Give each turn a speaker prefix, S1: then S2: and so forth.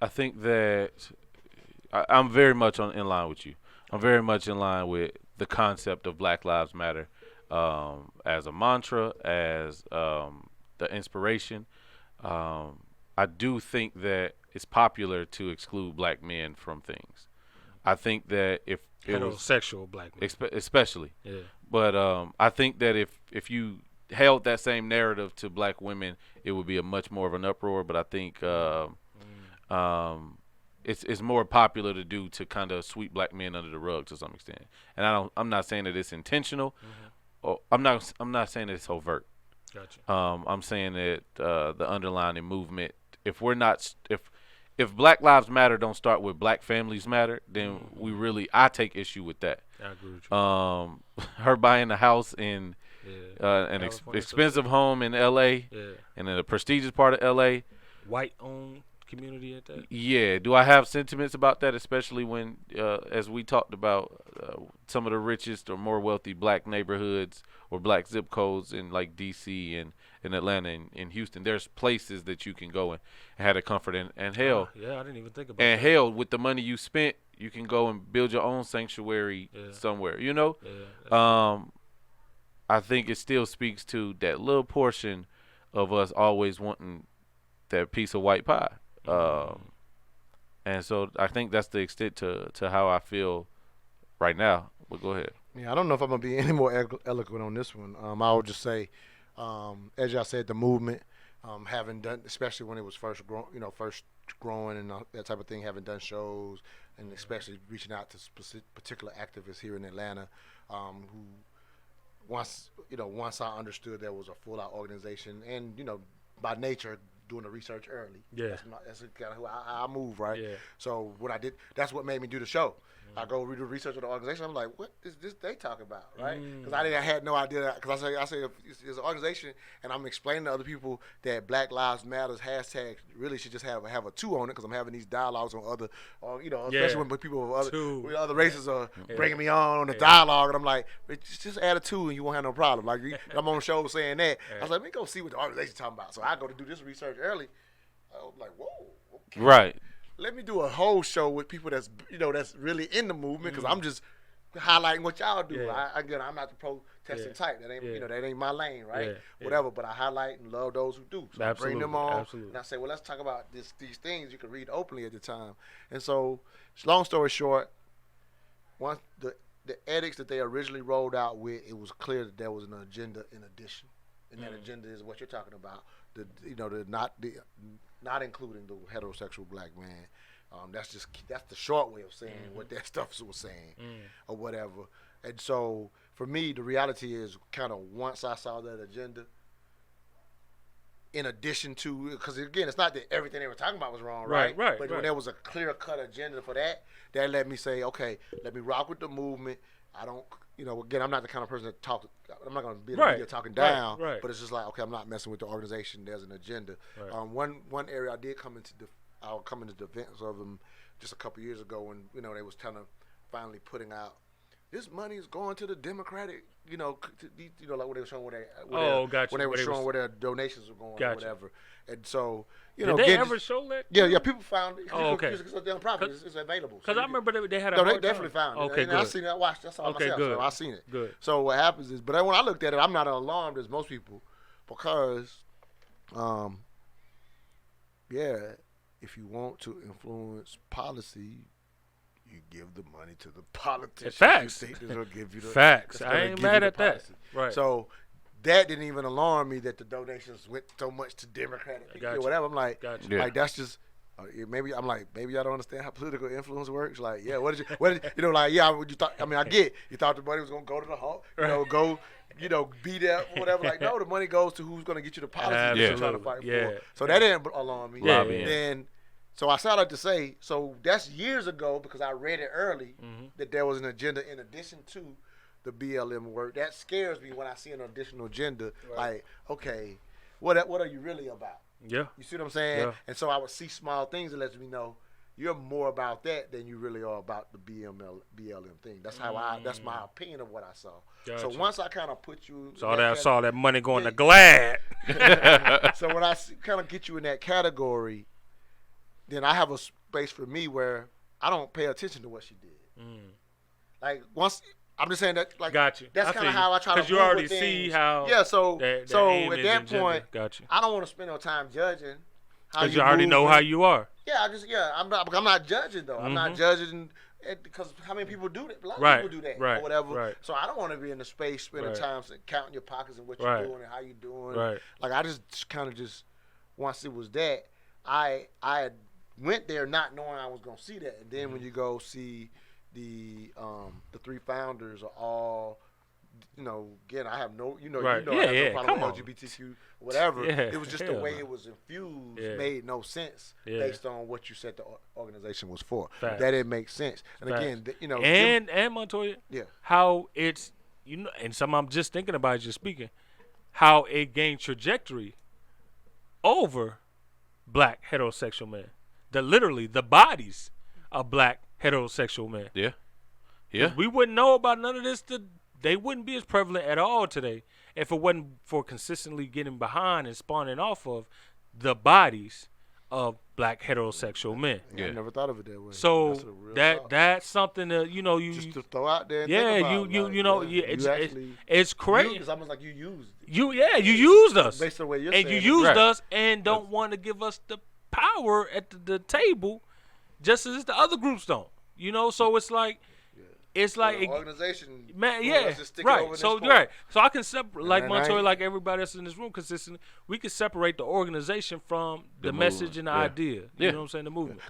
S1: I think that I'm very much in line with you. I'm very much in line with the concept of Black Lives Matter as a mantra, as the inspiration. Um, I do think that it's popular to exclude black men from things. I think that if it was
S2: Heterosexual black men.
S1: especially,
S2: Yeah.
S1: but I think that if you held that same narrative to black women, it would be a much more of an uproar. But I think
S2: Mm.
S1: um, it's more popular to do to kind of sweep black men under the rug to some extent. And I'm not saying that it's intentional.
S2: Mm-hmm.
S1: Or I'm not saying that it's overt.
S2: Gotcha.
S1: I'm saying that the underlying movement. If we're not if Black Lives Matter don't start with Black Families Matter, then we
S2: Mm-hmm.
S1: really I take issue with that.
S2: I agree with you.
S1: Her buying a house in
S2: Yeah.
S1: an
S2: California,
S1: expensive home in L.A.
S2: yeah.
S1: and in a prestigious part of L.A.
S2: White owned community at that.
S1: Yeah, do I have sentiments about that, especially when, as we talked about, some of the richest or more wealthy black neighborhoods or black zip codes in like D.C. and in Atlanta and Houston. There's places that you can go and have the comfort and hell,
S2: Yeah, I didn't even think about
S1: and
S2: that.
S1: hell, with the money you spent, you can go and build your own sanctuary
S2: Yeah.
S1: somewhere. You know,
S2: Yeah, that's
S1: um, I think it still speaks to that little portion of us always wanting that piece of white pie.
S2: true.
S1: And so I think that's the extent to how I feel right now. But go ahead.
S3: Yeah, I don't know if I'm gonna be any more eloquent on this one. I would just say, as y'all said, the movement, having done, especially when it was first growing and that type of thing, having done shows and especially reaching out to particular activists here in Atlanta, who once I understood there was a full out organization and by nature doing the research early.
S2: Yeah.
S3: That's kind of who I move, right?
S2: Yeah.
S3: So what I did, that's what made me do the show. I go read the research of the organization. I'm like, what is this they talking about, right? Because I had no idea. Because I say if it's an organization, and I'm explaining to other people that Black Lives Matters hashtag really should just have a two on it. Because I'm having these dialogues on other, especially when people with other races are bringing me on the dialogue, and I'm like, just add a two and you won't have no problem. Like I'm on the show saying that. I was like, let me go see what the organization's talking about. So I go to do this research early. I was like, whoa, okay.
S1: Right.
S3: Let me do a whole show with people that's that's really in the movement because I'm just highlighting what y'all do.
S2: Yeah.
S3: I'm not the protesting type. That ain't that ain't my lane, right?
S2: Yeah.
S3: Whatever. But I highlight and love those who do. So I bring them on,
S2: Absolutely.
S3: and I say, well, let's talk about these things you can read openly at the time. And so, long story short, once the edicts that they originally rolled out with, it was clear that there was an agenda in addition, and that agenda is what you're talking about. Not including the heterosexual black man. That's the short way of saying what that stuff was saying or whatever. And so for me, the reality is kind of once I saw that agenda, in addition to, because again, it's not that everything they were talking about was wrong, right? But when there was a clear cut agenda for that let me say, okay, let me rock with the movement. I don't, again, I'm not the kind of person that talks. I'm not going to be in the media talking down.
S2: Right.
S3: But it's just like, okay, I'm not messing with the organization. There's an agenda.
S2: Right.
S3: One area I'll come into defense of them just a couple years ago when they was kind of finally putting out this money is going to the Democratic, like when they were showing when they were showing where their donations were going or whatever. And so,
S2: did they ever show that?
S3: Yeah, people found it.
S2: Oh, okay.
S3: It's available.
S2: Because I remember they had a
S3: No, they
S2: hard
S3: definitely
S2: time.
S3: found it.
S2: Okay,
S3: and
S2: good.
S3: I seen it. I watched. That's all myself.
S2: Good.
S3: So I seen it.
S2: Good.
S3: So what happens is, but when I looked at it, I'm not alarmed as most people because, if you want to influence policy, you give the money to the politicians.
S2: Facts.
S3: They'll give you the
S2: Facts. I ain't mad at that. Right.
S3: So that didn't even alarm me that the donations went so much to Democratic people or whatever. I'm like, like that's just. Maybe I'm like, maybe y'all don't understand how political influence works. Like, yeah, what did you like, yeah, what you thought? I mean, I get you thought the money was gonna go to the home, go, be there, whatever. Like, no, the money goes to who's gonna get you the policy that you're trying to fight for. So that didn't alarm me.
S1: Yeah.
S3: Then, so I started to say, so that's years ago because I read it early that there was an agenda in addition to the BLM work. That scares me when I see an additional agenda. Right. Like, okay, what are you really about?
S2: Yeah.
S3: You see what I'm saying?
S2: Yeah.
S3: And so I would see small things that lets me know you're more about that than you really are about the BLM thing. That's that's my opinion of what I saw.
S2: Gotcha.
S3: So once I kind of put you
S2: saw that money going to Glad.
S3: So when I kind of get you in that category, then I have a space for me where I don't pay attention to what she did. Like once I'm just saying that, like,
S2: got you.
S3: that's kind of how I try to move
S2: you already
S3: with
S2: see
S3: things.
S2: how.
S3: Yeah, so
S2: that
S3: so
S2: aim
S3: at
S2: is
S3: that
S2: in gender.
S3: point,
S2: Got you.
S3: I don't want to spend no time judging.
S2: Because you already know how you are.
S3: Yeah, I'm not judging though. I'm not judging because how many people do that? A lot of people do that or whatever.
S2: Right.
S3: So I don't want to be in the space spending time counting your pockets and what you're doing and how you're doing.
S2: Right.
S3: Like I just kind of once it was that, I went there not knowing I was gonna see that, and then when you go see the 3 founders are all. Again, I have no, I have no problem with LGBTQ, whatever.
S2: Yeah,
S3: it was just the way it was infused made no sense based on what you said the organization was for.
S2: Facts.
S3: That didn't make sense. And
S2: Facts.
S3: again,
S2: and Montoya,
S3: yeah,
S2: how it's and some I'm just thinking about just speaking, how it gained trajectory over black heterosexual men. Literally the bodies of black heterosexual men.
S1: Yeah. Yeah.
S2: We wouldn't know about none of this. They wouldn't be as prevalent at all today if it wasn't for consistently getting behind and spawning off of the bodies of black heterosexual men.
S3: Yeah, I never thought of it that way.
S2: So
S3: that's
S2: that's something that you
S3: just to throw out there. And
S2: it's crazy.
S3: It's almost like you used it.
S2: You used us,
S3: based on the way you're
S2: and
S3: saying
S2: you used
S1: Right.
S2: us, and don't want to give us the power at the table, just as the other groups don't. So it's like. It's like
S3: the organization,
S2: man, yeah, right. So I can separate, like Montoya, like everybody else in this room, consistently. We can separate the organization from the message and the idea. You know what I'm saying? The movement.